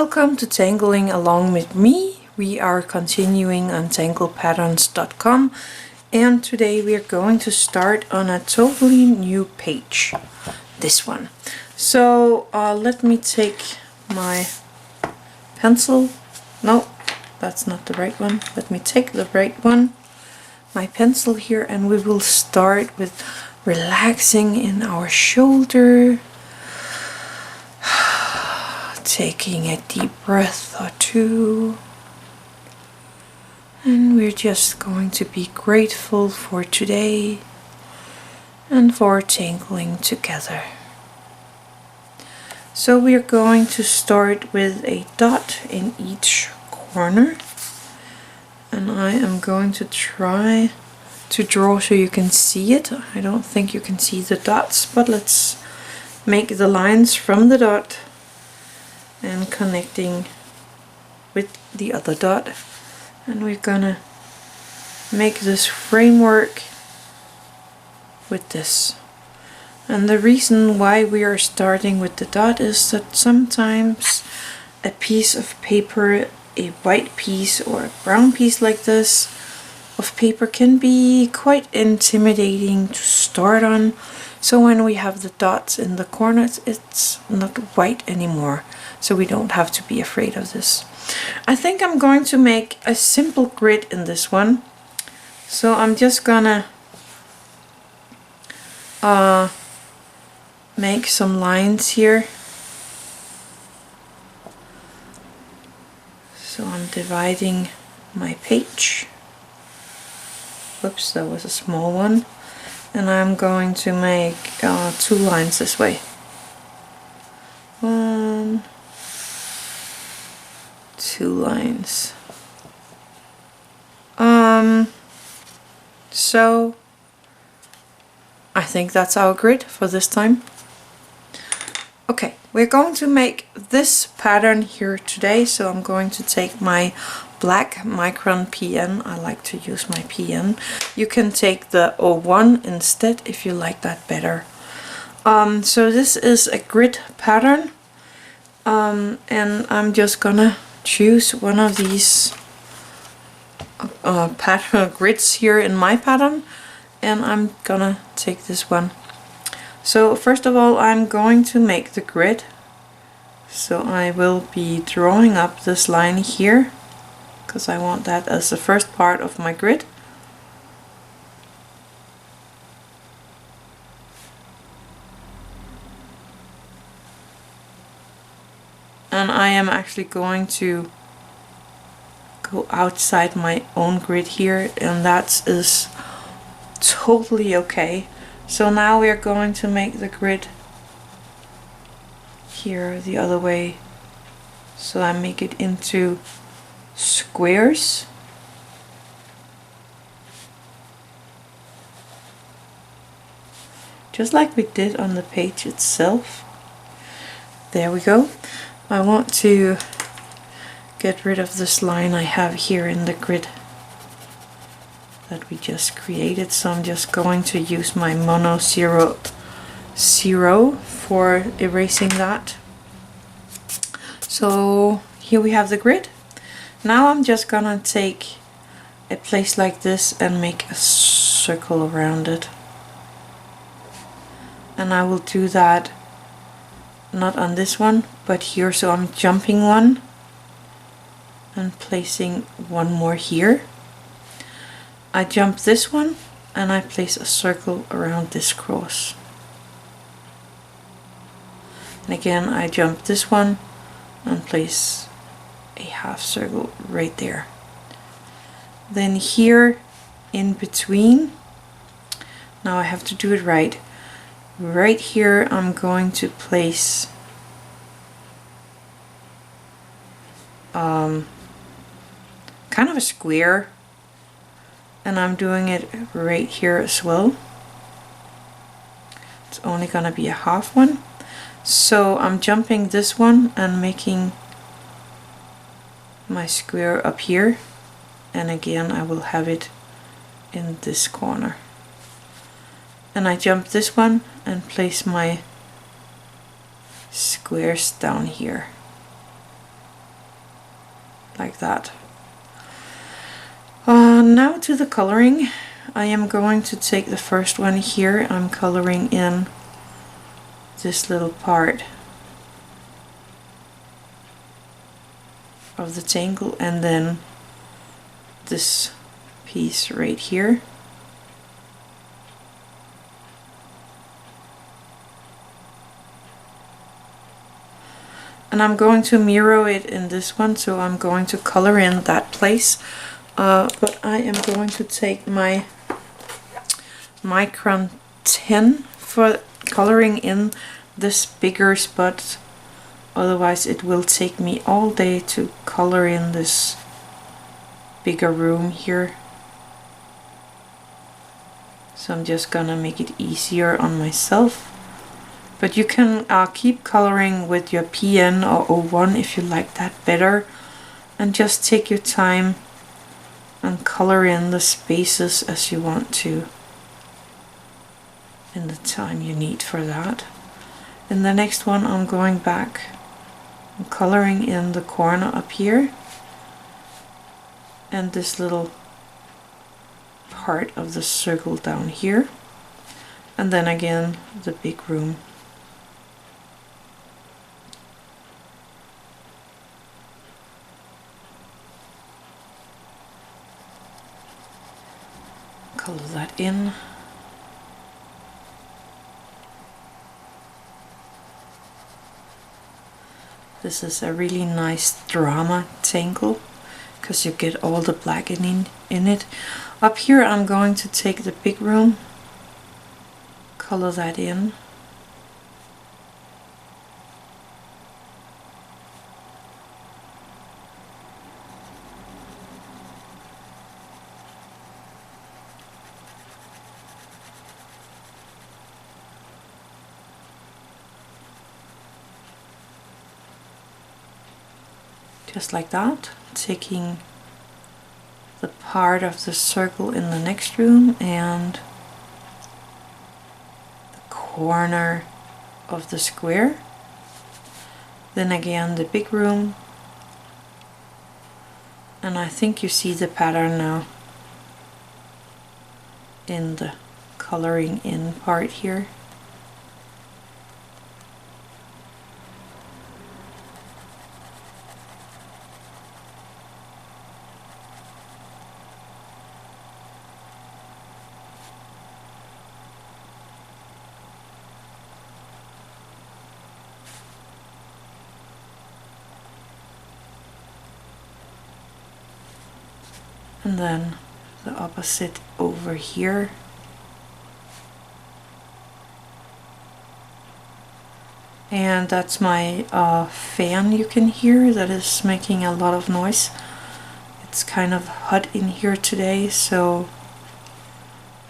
Welcome to Tangling Along with me. We are continuing on tanglepatterns.com and today we are going to start on a totally new page. This one. So let me take my pencil. No, that's not the right one. Let me take the right one. My pencil here, and we will start with relaxing in our shoulder. Taking a deep breath or two. And we're just going to be grateful for today and for tangling together. So we're going to start with a dot in each corner. And I am going to try to draw so you can see it. I don't think you can see the dots, but let's make the lines from the dot and connecting with the other dot, and we're gonna make this framework with this. And the reason why we are starting with the dot is that sometimes a piece of paper, a white piece or a brown piece like this of paper, can be quite intimidating to start on. So when we have the dots in the corners, it's not white anymore. So we don't have to be afraid of this. I think I'm going to make a simple grid in this one. So I'm just gonna make some lines here. So I'm dividing my page. Whoops, that was a small one. And I'm going to make 2 lines this way. 1, 2 lines. So I think that's our grid for this time. Okay, we're going to make this pattern here today. So I'm going to take my black Micron PN. I like to use my PN. You can take the 01 instead if you like that better. So this is a grid pattern, and I'm just gonna choose one of these pattern grids here in my pattern, and I'm gonna take this one. So first of all, I'm going to make the grid. So I will be drawing up this line here, because I want that as the first part of my grid. And I am actually going to go outside my own grid here, and that is totally okay. So now we are going to make the grid here the other way. So I make it into squares. Just like we did on the page itself. There we go. I want to get rid of this line I have here in the grid that we just created. So I'm just going to use my mono 0 for erasing that. So here we have the grid. Now I'm just gonna take a place like this and make a circle around it. And I will do that not on this one, but here. So I'm jumping one and placing one more here. I jump this one and I place a circle around this cross. And again I jump this one and place a half circle right there. Then here in between, now I have to do it right. Right here I'm going to place kind of a square, and I'm doing it right here as well. It's only gonna be a half one. So I'm jumping this one and making my square up here, and again I will have it in this corner. And I jump this one and place my squares down here. like that. Now to the coloring. I am going to take the first one here. I'm coloring in this little part of the tangle, and then this piece right here. And I'm going to mirror it in this one, so I'm going to color in that place. But I am going to take my Micron 10 for coloring in this bigger spot. Otherwise it will take me all day to color in this bigger room here. So I'm just gonna make it easier on myself. But you can keep coloring with your PN or O1 if you like that better. And just take your time and color in the spaces as you want to in the time you need for that. In the next one I'm going back and coloring in the corner up here and this little part of the circle down here, and then again the big room. Color that in. This is a really nice drama tangle because you get all the black in it. Up here I'm going to take the big room, color that in. Just like that, taking the part of the circle in the next room and the corner of the square. Then again the big room, and I think you see the pattern now in the coloring in part here. And then the opposite over here. And that's my fan you can hear that is making a lot of noise. It's kind of hot in here today, so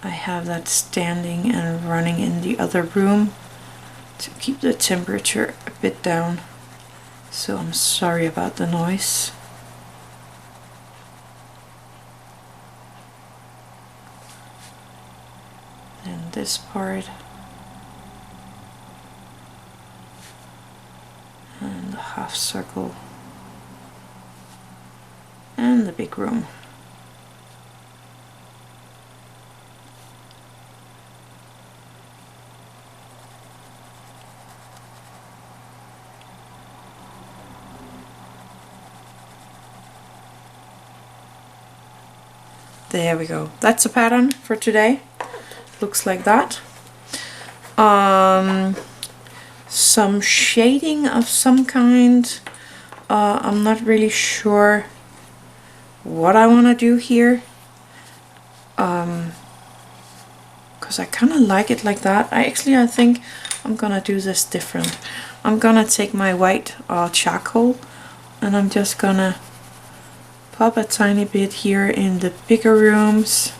I have that standing and running in the other room to keep the temperature a bit down. So I'm sorry about the noise. And this part. And the half circle. And the big room. There we go. That's a pattern for today. Looks like that. Some shading of some kind. I'm not really sure what I want to do here. Because I kind of like it like that. I think I'm gonna do this different. I'm gonna take my white charcoal and I'm just gonna pop a tiny bit here in the bigger rooms.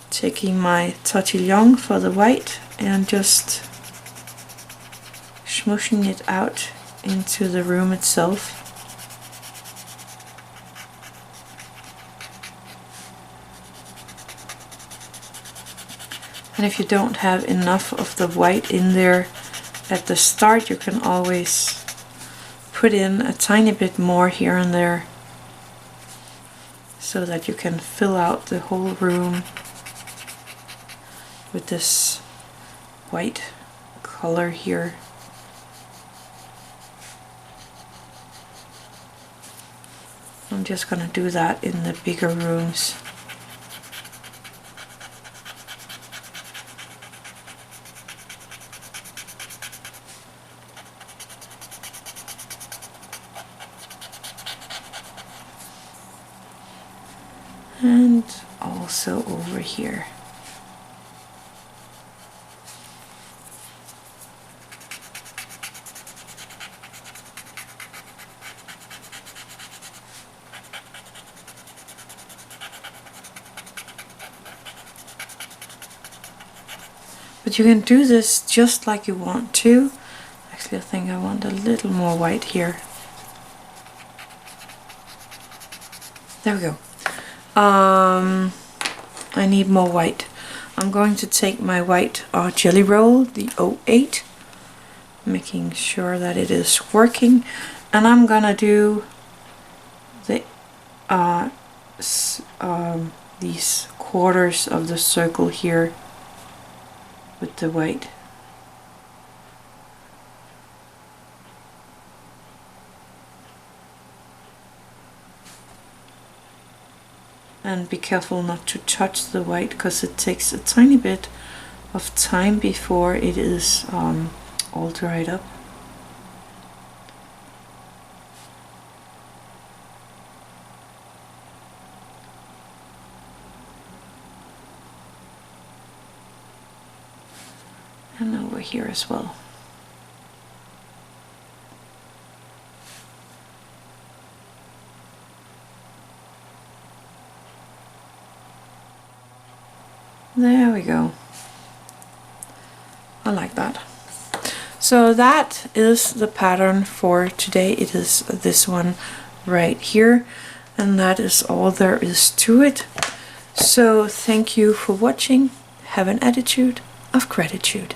Taking my Tortillions for the white and just smushing it out into the room itself. And if you don't have enough of the white in there at the start, you can always put in a tiny bit more here and there so that you can fill out the whole room with this white color here. I'm just gonna do that in the bigger rooms. And also over here. But you can do this just like you want to. Actually, I think I want a little more white here. There we go. I need more white. I'm going to take my white jelly roll, the 08, making sure that it is working, and I'm gonna do the these quarters of the circle here with the white. And be careful not to touch the white, because it takes a tiny bit of time before it is all dried up. And over here as well. There we go. I like that. So that is the pattern for today. It is this one right here, and that is all there is to it. So thank you for watching. Have an attitude of gratitude.